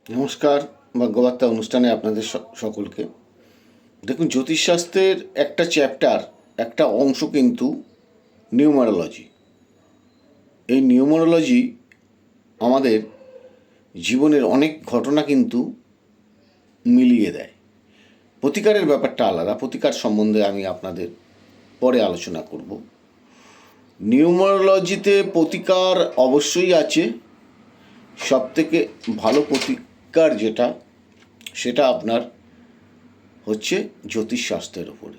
নমস্কার, ভাগ্যবার্তা অনুষ্ঠানে আপনাদের সকলকে। দেখুন, জ্যোতিষশাস্ত্রের একটা চ্যাপ্টার, একটা অংশ কিন্তু নিউমারোলজি। এই নিউমারোলজি আমাদের জীবনের অনেক ঘটনা কিন্তু মিলিয়ে দেয়। প্রতিকারের ব্যাপারটা আলাদা, প্রতিকার সম্বন্ধে আমি আপনাদের পরে আলোচনা করব। নিউমারোলজিতে প্রতিকার অবশ্যই আছে। সবথেকে ভালো প্রতিকার যেটা, সেটা আপনার হচ্ছে জ্যোতিষশাস্ত্রের ওপরে,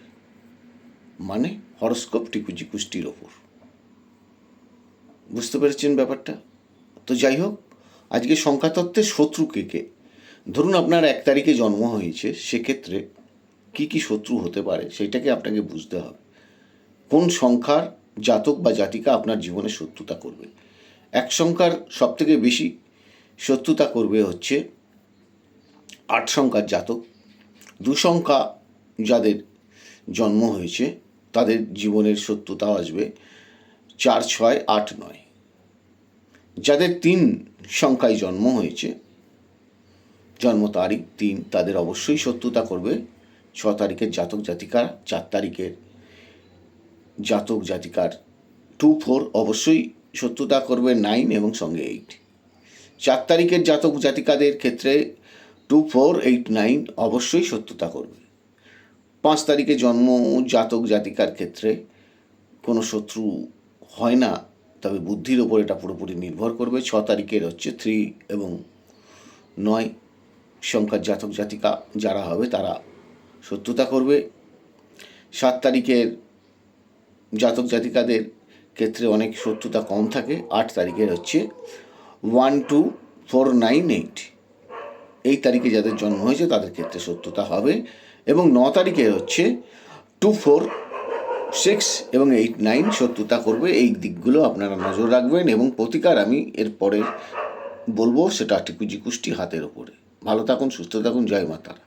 মানে হরস্কোপ টিকুজি কুষ্টির ওপর। বুঝতে পেরেছেন ব্যাপারটা? তো যাই হোক, আজকে সংখ্যাতত্ত্বের শত্রু কে কে। ধরুন আপনার 1 তারিখে জন্ম হয়েছে, সেক্ষেত্রে কি কি শত্রু হতে পারে সেটাকে আপনাকে বুঝতে হবে। কোন সংখ্যার জাতক বা জাতিকা আপনার জীবনে শত্রুতা করবে? 1 সংখ্যার সবথেকে বেশি শত্রুতা করবে হচ্ছে 8 সংখ্যার জাতক। 2 সংখ্যা যাদের জন্ম হয়েছে তাদের জীবনের শত্রুতা আসবে 4, 6, 8, 9। যাদের 3 সংখ্যায় জন্ম হয়েছে, জন্ম তারিখ 3, তাদের অবশ্যই শত্রুতা করবে 6 তারিখের জাতক জাতিকা। 4 তারিখের জাতক জাতিকার 2, 4 অবশ্যই শত্রুতা করবে 9 এবং সঙ্গে 8। 4 তারিখের জাতক জাতিকাদের ক্ষেত্রে 2, 4, 8, 9 অবশ্যই শত্রুতা করবে। 5 তারিখে জন্ম জাতক জাতিকার ক্ষেত্রে কোনো শত্রু হয় না, তবে বুদ্ধির ওপর এটা পুরোপুরি নির্ভর করবে। 6 তারিখের হচ্ছে 3 এবং 9 সংখ্যার জাতক জাতিকা যারা হবে তারা শত্রুতা করবে। 7 তারিখের জাতক জাতিকাদের ক্ষেত্রে অনেক শত্রুতা কম থাকে। 8 তারিখের হচ্ছে 1, 2, 4, 9, 8 এই তারিখে যাদের জন্ম হয়েছে তাদের ক্ষেত্রে শত্রুতা হবে। এবং 9 তারিখের হচ্ছে 2, 4, 6 এবং 8, 9 শত্রুতা করবে। এই দিকগুলো আপনারা নজর রাখবেন এবং প্রতিকার আমি এরপরে বলবো, সেটা টিকুজি কুষ্টি হাতের ওপরে। ভালো থাকুন, সুস্থ থাকুন, জয় মাতারা।